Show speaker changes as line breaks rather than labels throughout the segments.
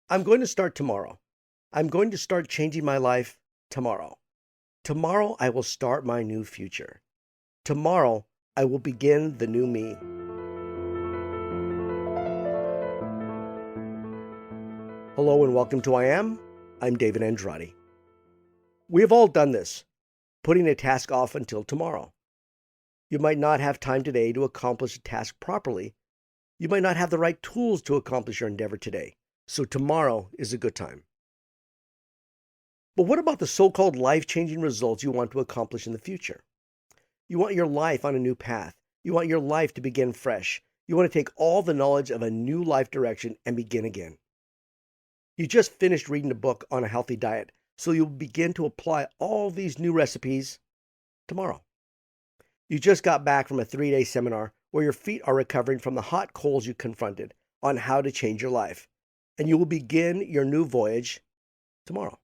I'm going to start tomorrow. I'm going to start changing my life tomorrow. Tomorrow I will start my new future. Tomorrow I will begin the new me. Hello and welcome to I Am. I'm David Andrade. We have all done this, putting a task off until tomorrow. You might not have time today to accomplish a task properly. You might not have the right tools to accomplish your endeavor today, so tomorrow is a good time. But what about the so-called life-changing results you want to accomplish in the future? You want your life on a new path. You want your life to begin fresh. You want to take all the knowledge of a new life direction and begin again. You just finished reading a book on a healthy diet, so you'll begin to apply all these new recipes tomorrow. You just got back from a 3-day seminar where your feet are recovering from the hot coals you confronted on how to change your life, and you will begin your new voyage tomorrow.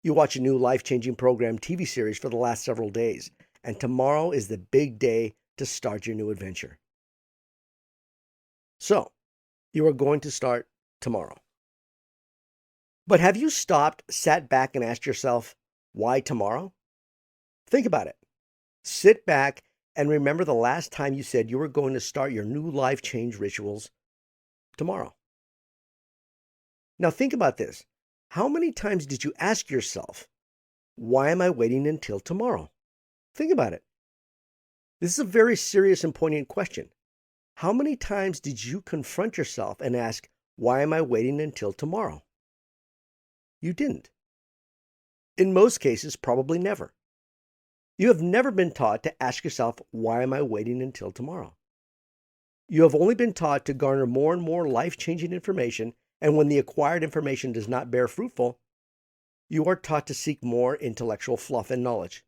You watch a new life-changing program TV series for the last several days, and tomorrow is the big day to start your new adventure. So, you are going to start tomorrow. But have you stopped, sat back, and asked yourself, why tomorrow? Think about it. Sit back and remember the last time you said you were going to start your new life change rituals tomorrow. Now think about this. How many times did you ask yourself, why am I waiting until tomorrow? Think about it. This is a very serious and poignant question. How many times did you confront yourself and ask, why am I waiting until tomorrow? You didn't. In most cases, probably never. You have never been taught to ask yourself, why am I waiting until tomorrow? You have only been taught to garner more and more life-changing information, and when the acquired information does not bear fruitful, you are taught to seek more intellectual fluff and knowledge,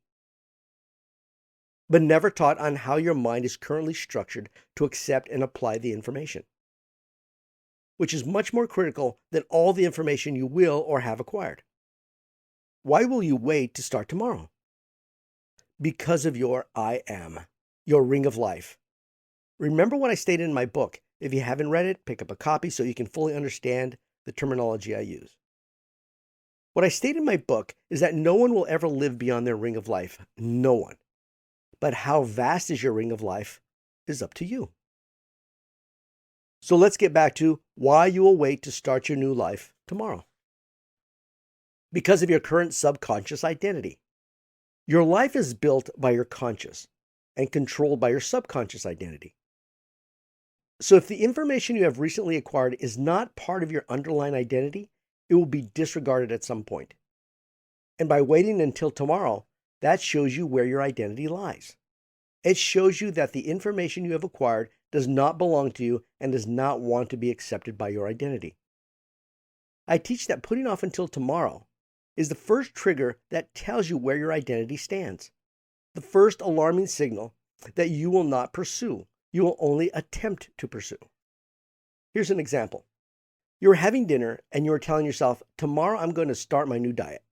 but never taught on how your mind is currently structured to accept and apply the information, which is much more critical than all the information you will or have acquired. Why will you wait to start tomorrow? Because of your I Am, your ring of life. Remember what I stated in my book. If you haven't read it, pick up a copy so you can fully understand the terminology I use. What I state in my book is that no one will ever live beyond their ring of life. No one. But how vast is your ring of life is up to you. So let's get back to why you will wait to start your new life tomorrow. Because of your current subconscious identity. Your life is built by your conscious and controlled by your subconscious identity. So if the information you have recently acquired is not part of your underlying identity, it will be disregarded at some point. And by waiting until tomorrow, that shows you where your identity lies. It shows you that the information you have acquired does not belong to you and does not want to be accepted by your identity. I teach that putting off until tomorrow is the first trigger that tells you where your identity stands. The first alarming signal that you will not pursue. You will only attempt to pursue. Here's an example. You're having dinner and you're telling yourself, tomorrow I'm going to start my new diet.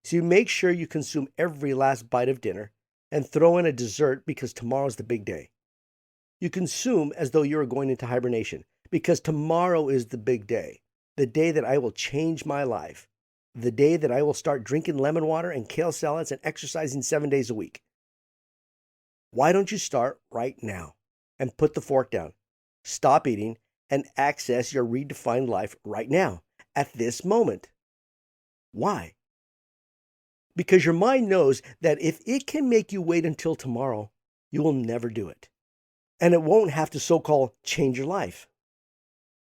So you make sure you consume every last bite of dinner and throw in a dessert because tomorrow's the big day. You consume as though you're going into hibernation because tomorrow is the big day, the day that I will change my life, the day that I will start drinking lemon water and kale salads and exercising 7 days a week. Why don't you start right now and put the fork down, stop eating, and access your redefined life right now, at this moment? Why? Because your mind knows that if it can make you wait until tomorrow, you will never do it. And it won't have to so-called change your life.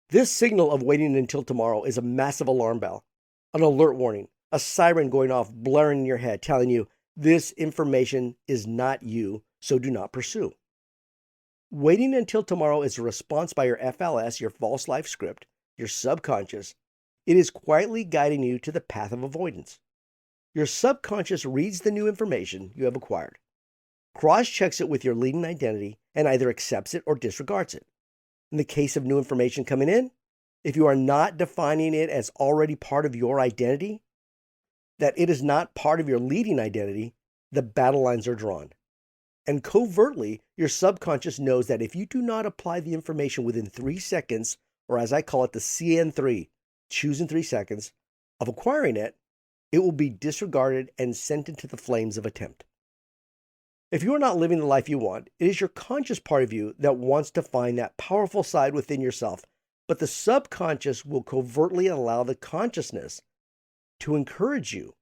This signal of waiting until tomorrow is a massive alarm bell, an alert warning, a siren going off blaring in your head telling you this information is not you, so do not pursue. Waiting until tomorrow is a response by your FLS, your false life script, your subconscious. It is quietly guiding you to the path of avoidance. Your subconscious reads the new information you have acquired, cross-checks it with your leading identity, and either accepts it or disregards it. In the case of new information coming in, if you are not defining it as already part of your identity, that it is not part of your leading identity, the battle lines are drawn. And covertly, your subconscious knows that if you do not apply the information within 3 seconds or as I call it, the CN3, choose in 3 seconds, of acquiring it, it will be disregarded and sent into the flames of attempt. If you are not living the life you want, it is your conscious part of you that wants to find that powerful side within yourself, but the subconscious will covertly allow the consciousness to encourage you,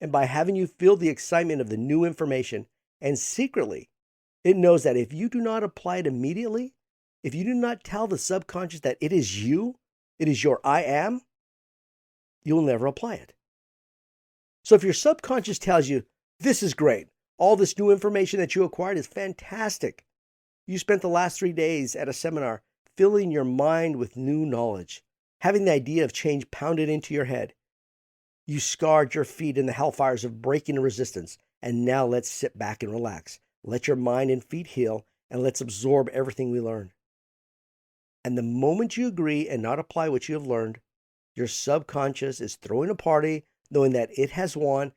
and by having you feel the excitement of the new information, and secretly, it knows that if you do not apply it immediately, if you do not tell the subconscious that it is you, it is your I am, you'll never apply it. So if your subconscious tells you, this is great, all this new information that you acquired is fantastic. You spent the last 3 days at a seminar filling your mind with new knowledge, having the idea of change pounded into your head. You scarred your feet in the hellfires of breaking the resistance, and now let's sit back and relax. Let your mind and feet heal, and let's absorb everything we learned. And the moment you agree and not apply what you have learned, your subconscious is throwing a party, knowing that it has won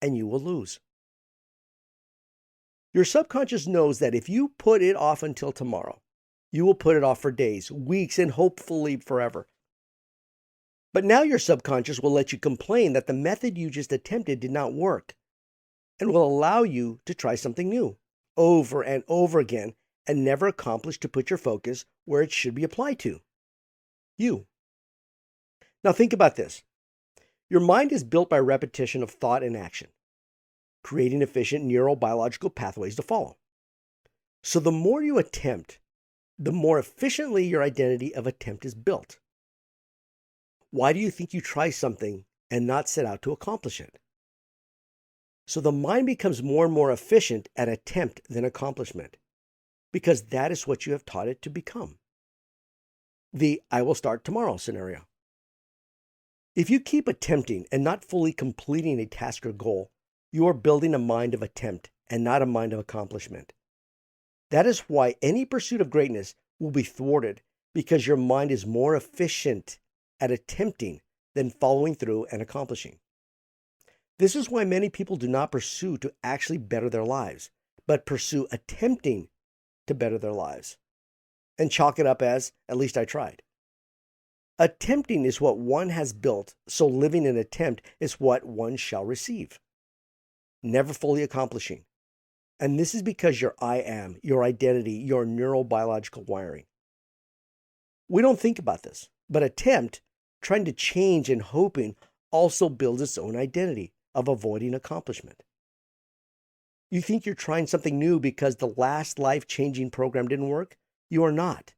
and you will lose. Your subconscious knows that if you put it off until tomorrow, you will put it off for days, weeks, and hopefully forever. But now your subconscious will let you complain that the method you just attempted did not work, and will allow you to try something new over and over again and never accomplish to put your focus where it should be applied to you. Now think about this. Your mind is built by repetition of thought and action, creating efficient neurobiological pathways to follow. So the more you attempt, the more efficiently your identity of attempt is built. Why do you think you try something and not set out to accomplish it? So the mind becomes more and more efficient at attempt than accomplishment, because that is what you have taught it to become. The I will start tomorrow scenario. If you keep attempting and not fully completing a task or goal, you are building a mind of attempt and not a mind of accomplishment. That is why any pursuit of greatness will be thwarted, because your mind is more efficient at attempting than following through and accomplishing. This is why many people do not pursue to actually better their lives, but pursue attempting to better their lives and chalk it up as, at least I tried. Attempting is what one has built, so living an attempt is what one shall receive, never fully accomplishing. And this is because your I am, your identity, your neurobiological wiring. We don't think about this, but attempt, trying to change and hoping, also builds its own identity of avoiding accomplishment. You think you're trying something new because the last life-changing program didn't work? You are not.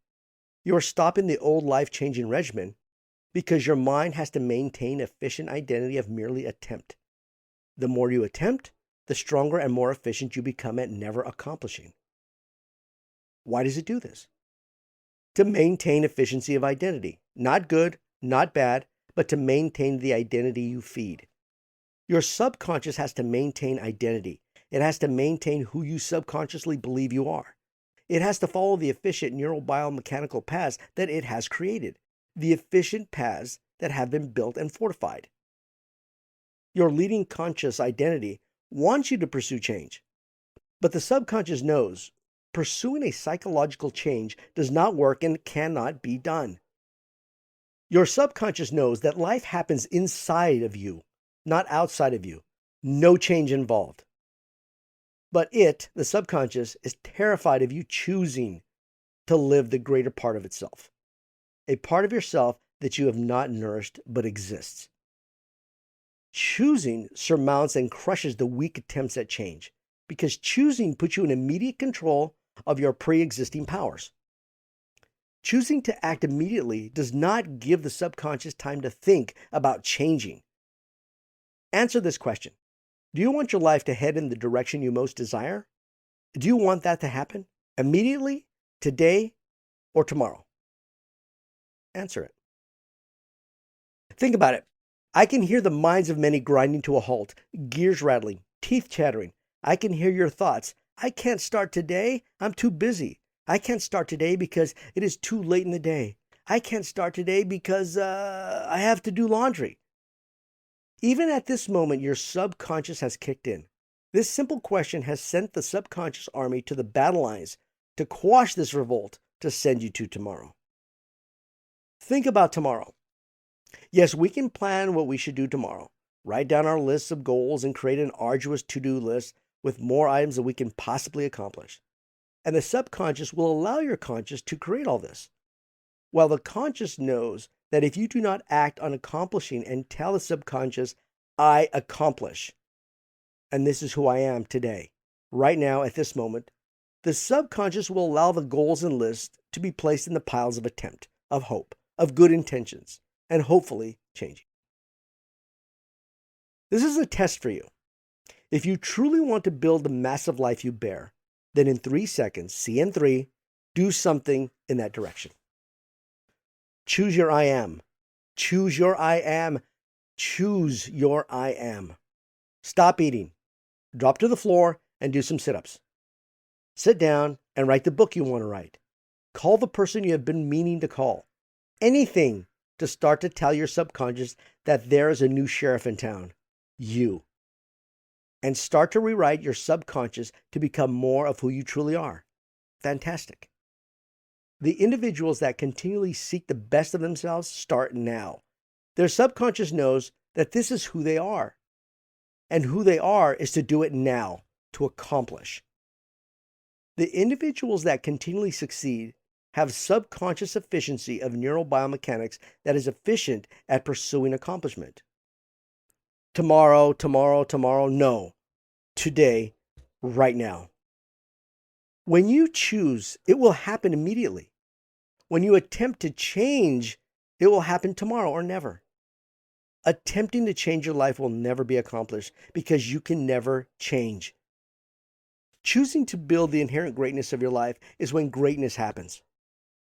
You are stopping the old life-changing regimen because your mind has to maintain efficient identity of merely attempt. The more you attempt, the stronger and more efficient you become at never accomplishing. Why does it do this? To maintain efficiency of identity. Not good, not bad, but to maintain the identity you feed. Your subconscious has to maintain identity. It has to maintain who you subconsciously believe you are. It has to follow the efficient neurobiomechanical paths that it has created, the efficient paths that have been built and fortified. Your leading conscious identity wants you to pursue change, but the subconscious knows pursuing a psychological change does not work and cannot be done. Your subconscious knows that life happens inside of you, not outside of you. No change involved. But it, the subconscious, is terrified of you choosing to live the greater part of itself, a part of yourself that you have not nourished but exists. Choosing surmounts and crushes the weak attempts at change, because choosing puts you in immediate control of your pre-existing powers. Choosing to act immediately does not give the subconscious time to think about changing. Answer this question. Do you want your life to head in the direction you most desire? Do you want that to happen immediately, today, or tomorrow? Answer it. Think about it. I can hear the minds of many grinding to a halt, gears rattling, teeth chattering. I can hear your thoughts. I can't start today. I'm too busy. I can't start today because it is too late in the day. I can't start today because I have to do laundry. Even at this moment, your subconscious has kicked in. This simple question has sent the subconscious army to the battle lines to quash this revolt to send you to tomorrow. Think about tomorrow. Yes, we can plan what we should do tomorrow. Write down our lists of goals and create an arduous to-do list with more items that we can possibly accomplish. And the subconscious will allow your conscious to create all this. While the conscious knows that if you do not act on accomplishing and tell the subconscious, I accomplish, and this is who I am today, right now at this moment, the subconscious will allow the goals and lists to be placed in the piles of attempt, of hope, of good intentions, and hopefully changing. This is a test for you. If you truly want to build the massive life you bear, then in 3 seconds, see in 3, do something in that direction. Choose your I am. Choose your I am. Choose your I am. Stop eating. Drop to the floor and do some sit-ups. Sit down and write the book you want to write. Call the person you have been meaning to call. Anything to start to tell your subconscious that there is a new sheriff in town. You. And start to rewrite your subconscious to become more of who you truly are. Fantastic. The individuals that continually seek the best of themselves start now. Their subconscious knows that this is who they are. And who they are is to do it now, to accomplish. The individuals that continually succeed have subconscious efficiency of neural biomechanics that is efficient at pursuing accomplishment. Tomorrow, no. Today, right now. When you choose, it will happen immediately. When you attempt to change, it will happen tomorrow or never. Attempting to change your life will never be accomplished because you can never change. Choosing to build the inherent greatness of your life is when greatness happens.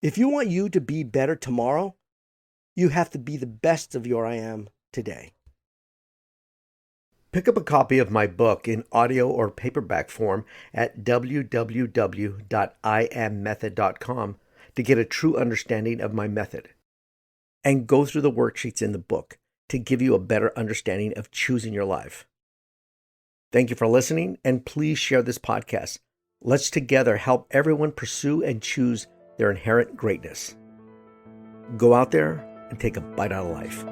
If you want you to be better tomorrow, you have to be the best of your I am today. Pick up a copy of my book in audio or paperback form at www.iammethod.com to get a true understanding of my method. And go through the worksheets in the book to give you a better understanding of choosing your life. Thank you for listening, and please share this podcast. Let's together help everyone pursue and choose their inherent greatness. Go out there and take a bite out of life.